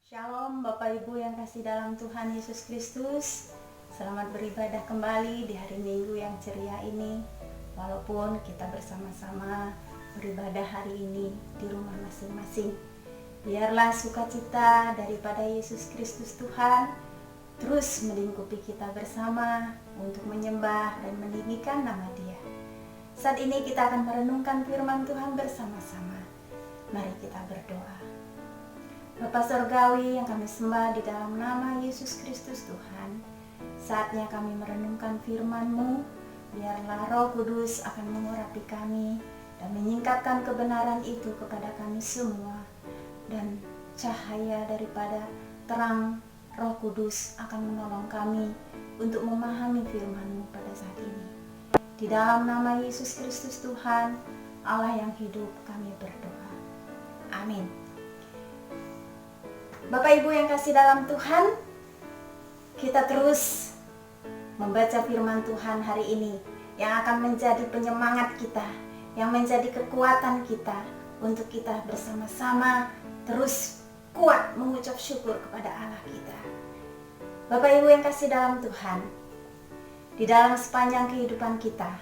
Shalom Bapak Ibu yang kasih dalam Tuhan Yesus Kristus. Selamat beribadah kembali di hari Minggu yang ceria ini. Walaupun kita bersama-sama beribadah hari ini di rumah masing-masing, biarlah sukacita daripada Yesus Kristus Tuhan terus melingkupi kita bersama untuk menyembah dan meninggikan nama Dia. Saat ini kita akan merenungkan firman Tuhan bersama-sama. Mari kita berdoa. Bapa Sorgawi yang kami sembah di dalam nama Yesus Kristus Tuhan, saatnya kami merenungkan firman-Mu. Biarlah Roh Kudus akan mengurapi kami dan menyingkapkan kebenaran itu kepada kami semua. Dan cahaya daripada terang Roh Kudus akan menolong kami untuk memahami firman-Mu pada saat ini. Di dalam nama Yesus Kristus Tuhan, Allah yang hidup, kami berdoa. Amin. Bapak Ibu yang kasih dalam Tuhan, kita terus membaca firman Tuhan hari ini yang akan menjadi penyemangat kita, yang menjadi kekuatan kita untuk kita bersama-sama terus kuat mengucap syukur kepada Allah kita. Bapak Ibu yang kasih dalam Tuhan, di dalam sepanjang kehidupan kita,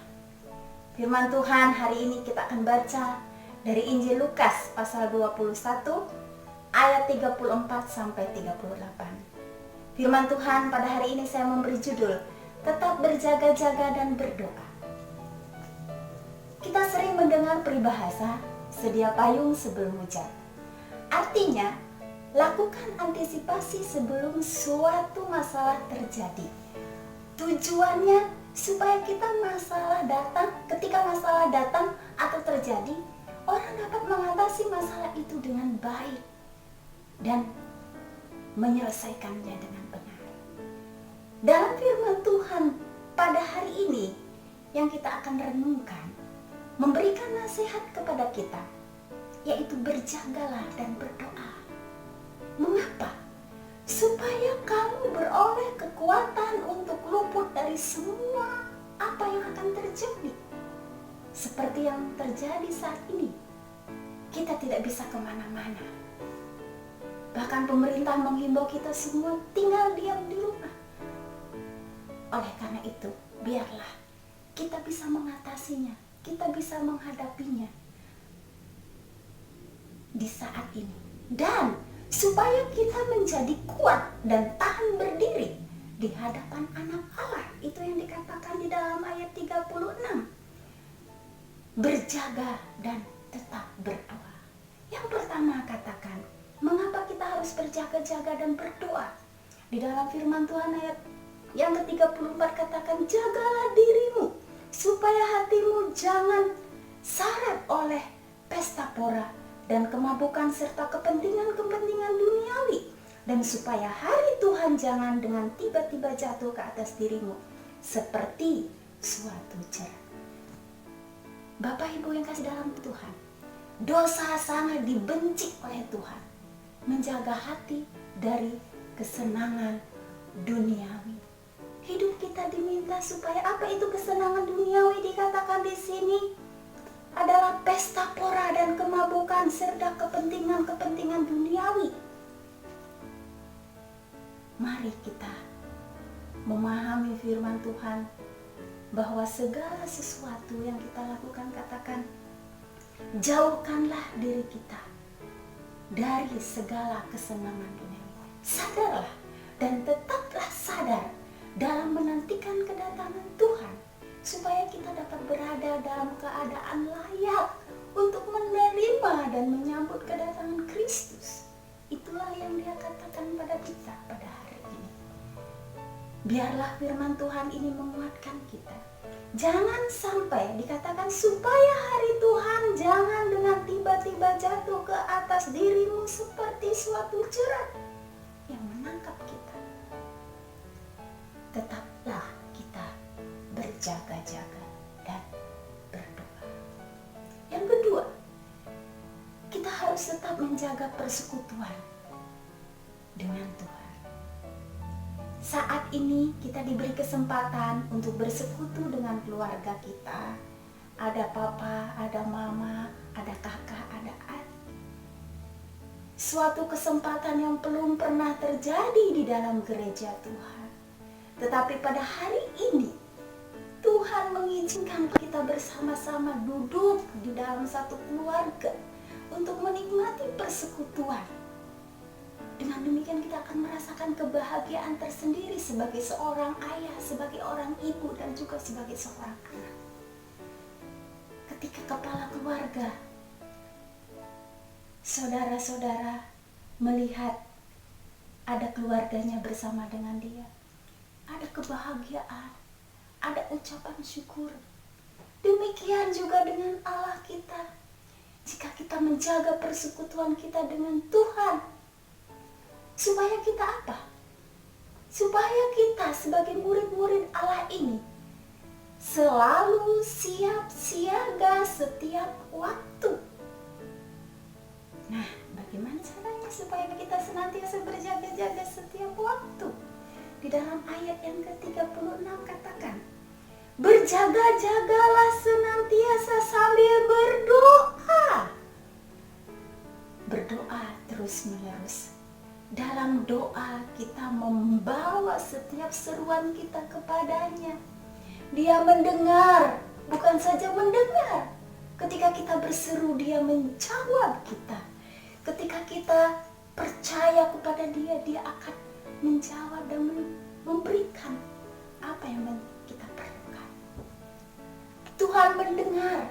firman Tuhan hari ini kita akan baca dari Injil Lukas pasal 21 ayat 34 sampai 38. Firman Tuhan pada hari ini saya memberi judul Tetap Berjaga-jaga dan Berdoa. Kita sering mendengar peribahasa sedia payung sebelum hujan. Artinya, lakukan antisipasi sebelum suatu masalah terjadi. Tujuannya supaya ketika masalah datang atau terjadi, orang dapat mengatasi masalah itu dengan baik dan menyelesaikannya dengan benar. Dalam firman Tuhan pada hari ini yang kita akan renungkan, memberikan nasihat kepada kita, yaitu berjagalah dan berdoa. Mengapa? Supaya kamu beroleh kekuatan untuk luput dari semua apa yang akan terjadi. Seperti yang terjadi saat ini, kita tidak bisa kemana-mana. Bahkan pemerintah menghimbau kita semua tinggal diam di rumah. Oleh karena itu, biarlah kita bisa mengatasinya, kita bisa menghadapinya di saat ini. Dan supaya kita menjadi kuat dan tahan berdiri di hadapan anak Allah. Itu yang dikatakan di dalam ayat 36. Berjaga dan tetap berdoa. Yang pertama katakan, mengapa kita harus berjaga-jaga dan berdoa? Di dalam firman Tuhan ayat yang ke-34 katakan, jagalah dirimu supaya hatimu jangan syarat oleh pesta pora dan kemabukan serta kepentingan-kepentingan duniawi, dan supaya hari Tuhan jangan dengan tiba-tiba jatuh ke atas dirimu seperti suatu cerah. Bapak Ibu yang kasih dalam Tuhan, dosa sangat dibenci oleh Tuhan. Menjaga hati dari kesenangan duniawi. Hidup kita diminta supaya apa itu kesenangan duniawi? Dikatakan di sini adalah pesta pora dan kemabukan serta kepentingan-kepentingan duniawi. Mari kita memahami firman Tuhan bahwa segala sesuatu yang kita lakukan, katakan, jauhkanlah diri kita dari segala kesenangan dunia. Sadarlah dan tetaplah sadar dalam menantikan kedatangan Tuhan, supaya kita dapat berada dalam keadaan layak untuk menerima dan menyambut kedatangan Kristus. Itulah yang Dia katakan pada kita pada hari ini. Biarlah firman Tuhan ini menguatkan kita. Jangan sampai dikatakan supaya hari Tuhan jangan dengan tiba-tiba jatuh ke atas dirimu seperti suatu jerat yang menangkap kita. Tetaplah kita berjaga-jaga dan berdoa. Yang kedua, kita harus tetap menjaga persekutuan dengan Tuhan. Saat ini kita diberi kesempatan untuk bersekutu dengan keluarga kita. Ada papa, ada mama, ada kakak, ada adik. suatu kesempatan yang belum pernah terjadi di dalam gereja Tuhan. Tetapi pada hari ini, Tuhan mengizinkan kita bersama-sama duduk di dalam satu keluarga untuk menikmati persekutuan. Dengan demikian kita akan merasakan kebahagiaan tersendiri sebagai seorang ayah, sebagai orang ibu, dan juga sebagai seorang anak. Ketika kepala keluarga, saudara-saudara melihat ada keluarganya bersama dengan dia, ada kebahagiaan, ada ucapan syukur. Demikian juga dengan Allah kita. Jika kita menjaga persekutuan kita dengan Tuhan, supaya kita apa? Supaya kita sebagai murid-murid Allah ini selalu siap siaga setiap waktu. Nah, bagaimana caranya supaya kita senantiasa berjaga-jaga setiap waktu? Di dalam ayat yang ke-36 katakan, berjaga-jagalah senantiasa sambil berdoa. Berdoa terus-menerus. Dalam doa kita membawa setiap seruan kita kepadanya. Dia mendengar, bukan saja mendengar. Ketika kita berseru, dia menjawab kita. Ketika kita percaya kepada dia, dia akan menjawab dan memberikan apa yang kita perlukan. Tuhan mendengar.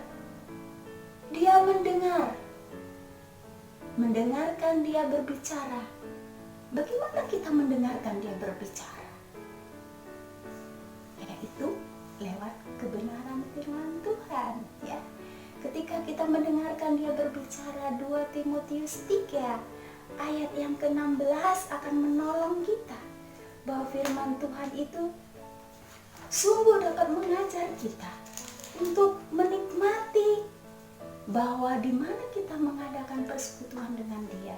Dia mendengar. Mendengarkan dia berbicara. Bagaimana kita mendengarkan dia berbicara? Yaitu lewat kebenaran firman Tuhan, ya. Ketika kita mendengarkan dia berbicara, 2 Timotius 3 ayat yang ke-16 akan menolong kita bahwa firman Tuhan itu sungguh dapat mengajar kita untuk menikmati bahwa di mana kita mengadakan persekutuan dengan dia,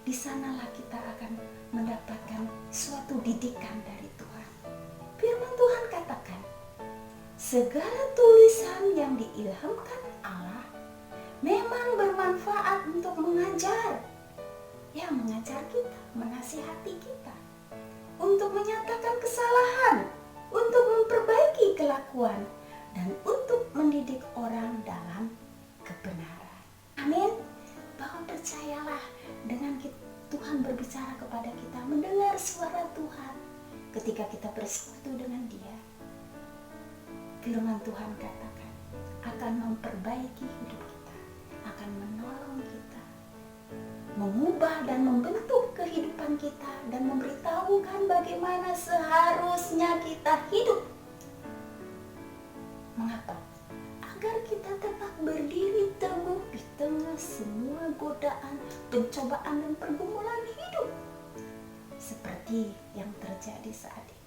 di sanalah kita akan mendapatkan suatu didikan dari Tuhan. Firman Tuhan katakan, segala tulisan yang diilhamkan Allah memang bermanfaat untuk mengajar, ya mengajar kita, menasihati kita, untuk menyatakan kesalahan, untuk memperbaiki kelakuan, dan untuk mendidik orang dalam kebenaran. Amin. Bahwa percayalah, dengan Tuhan berbicara kepada kita, mendengar suara Tuhan ketika kita bersekutu dengan dia. Firman Tuhan katakan akan memperbaiki hidup kita, akan menolong kita, mengubah dan membentuk kehidupan kita, dan memberitahukan bagaimana seharusnya kita hidup. Mengapa? Agar kita tetap berdiri teguh di tengah semua godaan, pencobaan, dan pergumulan hidup seperti yang terjadi saat ini.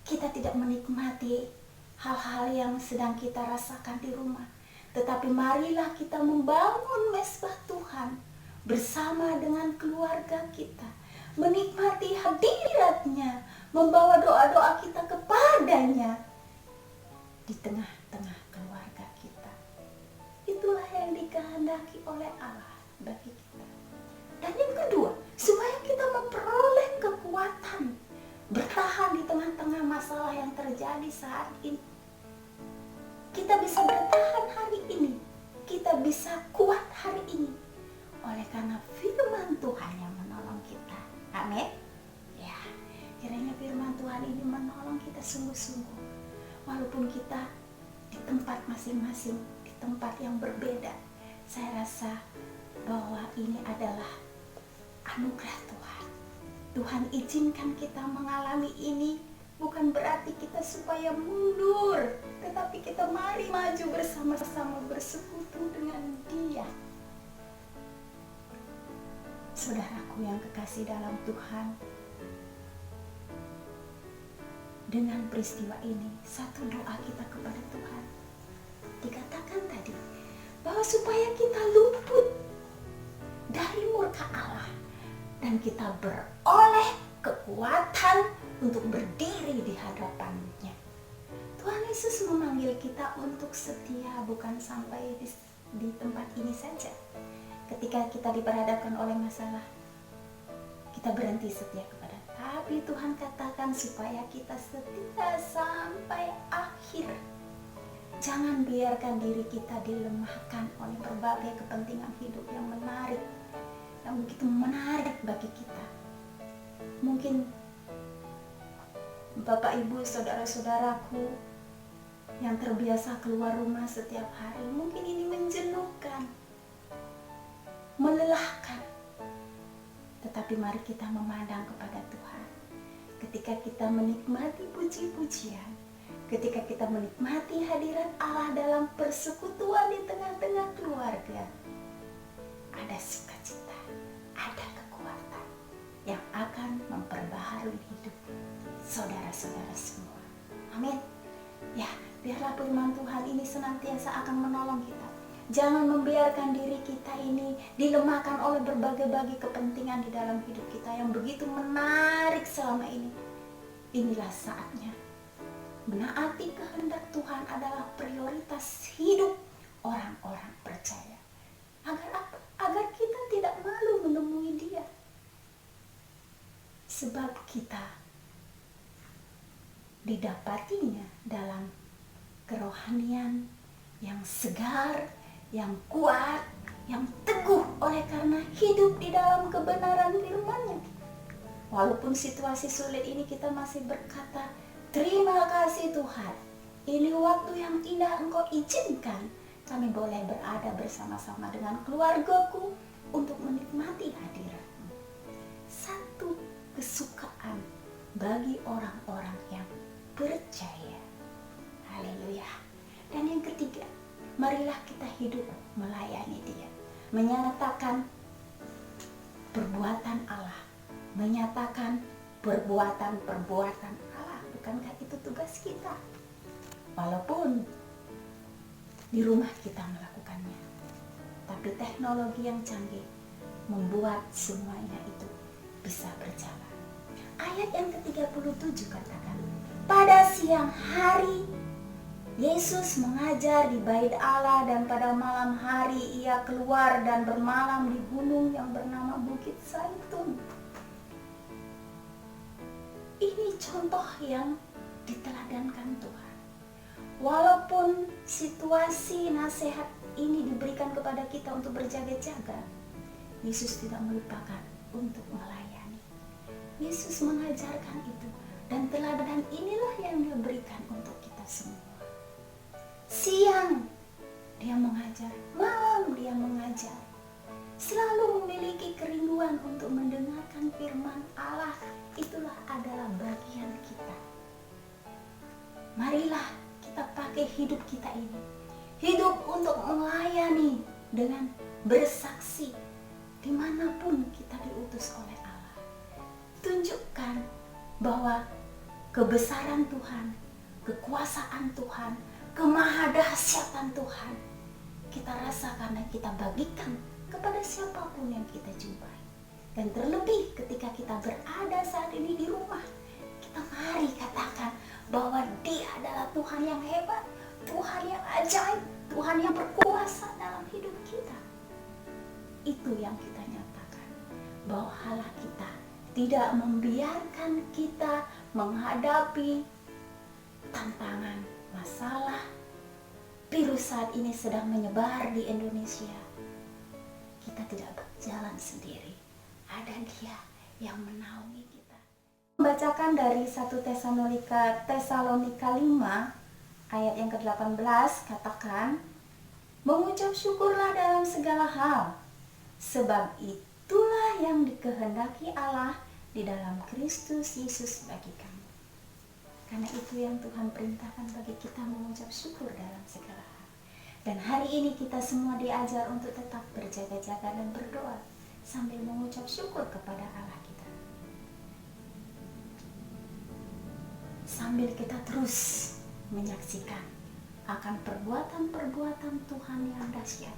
Kita tidak menikmati hal-hal yang sedang kita rasakan di rumah, tetapi marilah kita membangun mesbah Tuhan bersama dengan keluarga kita, menikmati hadiratnya, membawa doa-doa kita kepadanya di tengah-tengah keluarga kita. Itulah yang dikehendaki oleh Allah bagi kita. Dan yang kedua, supaya kita memperoleh kekuatan bertahan di tengah-tengah masalah yang terjadi saat ini. Kita bisa bertahan hari ini, kita bisa kuat hari ini oleh karena firman Tuhan yang menolong kita. Amin. Ya, kiranya firman Tuhan ini menolong kita sungguh-sungguh, walaupun kita di tempat masing-masing, di tempat yang berbeda. Saya rasa bahwa ini adalah anugerah Tuhan. Tuhan izinkan kita mengalami ini, bukan berarti kita supaya mundur, tetapi kita mari maju bersama-sama bersekutu dengan Dia. Saudaraku yang kekasih dalam Tuhan, dengan peristiwa ini, satu doa kita kepada Tuhan. Dikatakan tadi, bahwa supaya kita luput dari murka Allah, dan kita beroleh kekuatan untuk berdiri di hadapan-Nya. Tuhan Yesus memanggil kita untuk setia, bukan sampai di tempat ini saja. ketika kita diperhadapkan oleh masalah, kita berhenti setia kepada. Tapi Tuhan katakan supaya kita setia sampai akhir. Jangan biarkan diri kita dilemahkan oleh berbagai kepentingan hidup yang menarik, yang begitu menarik bagi kita. Mungkin Bapak, Ibu, saudara-saudaraku yang terbiasa keluar rumah setiap hari, mungkin ini menjenuhkan, melelahkan. Tetapi mari kita memandang kepada Tuhan. Ketika kita menikmati puji-pujian, ketika kita menikmati hadirat Allah dalam persekutuan di tengah-tengah keluarga, ada sukacita, ada kekuatan yang akan memperbaharui hidup saudara-saudara semua. Amin. Ya, biarlah firman Tuhan ini senantiasa akan menolong kita. Jangan membiarkan diri kita ini dilemahkan oleh berbagai-bagai kepentingan di dalam hidup kita yang begitu menarik selama ini. Inilah saatnya. Menaati kehendak Tuhan adalah prioritas hidup orang-orang percaya. Agar apa? Agar kita tidak malu menemui Dia. Sebab kita didapatinya dalam kerohanian yang segar, yang kuat, yang teguh oleh karena hidup di dalam kebenaran firman-Nya. Walaupun situasi sulit ini kita masih berkata, terima kasih Tuhan, ini waktu yang indah Engkau izinkan kami boleh berada bersama-sama dengan keluargaku untuk menikmati hadirat-Mu. Satu kesukaan bagi orang-orang yang percaya. Haleluya. Dan yang ketiga, marilah kita hidup melayani Dia, menyatakan perbuatan Allah, menyatakan perbuatan-perbuatan Allah. Bukankah itu tugas kita? Walaupun di rumah kita melakukannya, tapi teknologi yang canggih membuat semuanya itu bisa berjalan. Ayat yang ke-37 katakan, pada siang hari Yesus mengajar di bait Allah, dan pada malam hari Ia keluar dan bermalam di gunung yang bernama Bukit Zaitun. Ini contoh yang diteladankan Tuhan. Walaupun situasi nasihat ini diberikan kepada kita untuk berjaga-jaga, Yesus tidak melupakan untuk melayani. Yesus mengajarkan itu, dan teladan inilah yang Dia berikan untuk kita semua. Siang Dia mengajar, malam Dia mengajar. Selalu memiliki kerinduan untuk mendengarkan firman Allah. Itulah adalah bagian kita. Marilah kita pakai hidup kita ini, hidup untuk melayani dengan bersaksi dimanapun kita diutus oleh Allah. Tunjukkan bahwa kebesaran Tuhan, kekuasaan Tuhan, kemahadahsyatan Tuhan kita rasakan dan kita bagikan kepada siapapun yang kita jumpai. Dan terlebih ketika kita berada saat ini di rumah, kita mari katakan bahwa Dia adalah Tuhan yang hebat, Tuhan yang ajaib, Tuhan yang berkuasa dalam hidup kita. Itu yang kita nyatakan, bahwa Allah kita tidak membiarkan kita menghadapi tantangan, masalah. Virus saat ini sedang menyebar di Indonesia. Kita tidak berjalan sendiri. Ada Dia yang menaungi kita. Membacakan dari 1 Tesalonika 5 ayat yang ke-18 katakan, mengucap syukurlah dalam segala hal, sebab itulah yang dikehendaki Allah di dalam Kristus Yesus bagi kamu. Karena itu yang Tuhan perintahkan bagi kita, mengucap syukur dalam segala hal. Dan hari ini kita semua diajar untuk tetap berjaga-jaga dan berdoa sambil mengucap syukur kepada Allah kita. Sambil kita terus menyaksikan akan perbuatan-perbuatan Tuhan yang dahsyat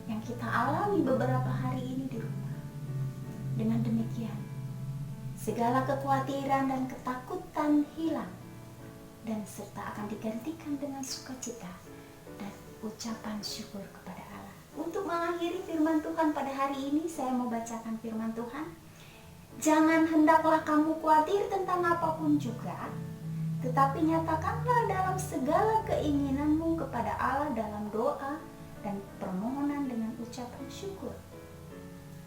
yang kita alami beberapa hari ini di rumah. Dengan demikian, segala kekhawatiran dan ketakutan hilang, dan serta akan digantikan dengan sukacita dan ucapan syukur kepada Allah. Untuk mengakhiri firman Tuhan pada hari ini, saya mau bacakan firman Tuhan. Jangan hendaklah kamu khawatir tentang apapun juga, tetapi nyatakanlah dalam segala keinginanmu kepada Allah dalam doa dan permohonan dengan ucapan syukur.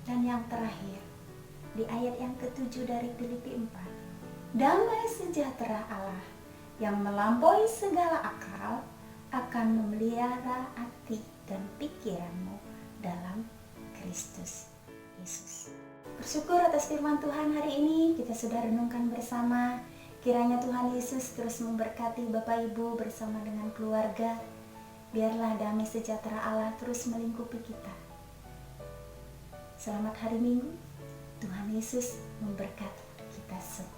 Dan yang terakhir, di ayat yang ke-7 dari Filipi 4, damai sejahtera Allah yang melampaui segala akal akan memelihara hati dan pikiranmu dalam Kristus Yesus. Bersyukur atas firman Tuhan hari ini, kita sudah renungkan bersama. Kiranya Tuhan Yesus terus memberkati Bapak Ibu bersama dengan keluarga. Biarlah damai sejahtera Allah terus melingkupi kita. Selamat hari Minggu. Tuhan Yesus memberkati kita semua.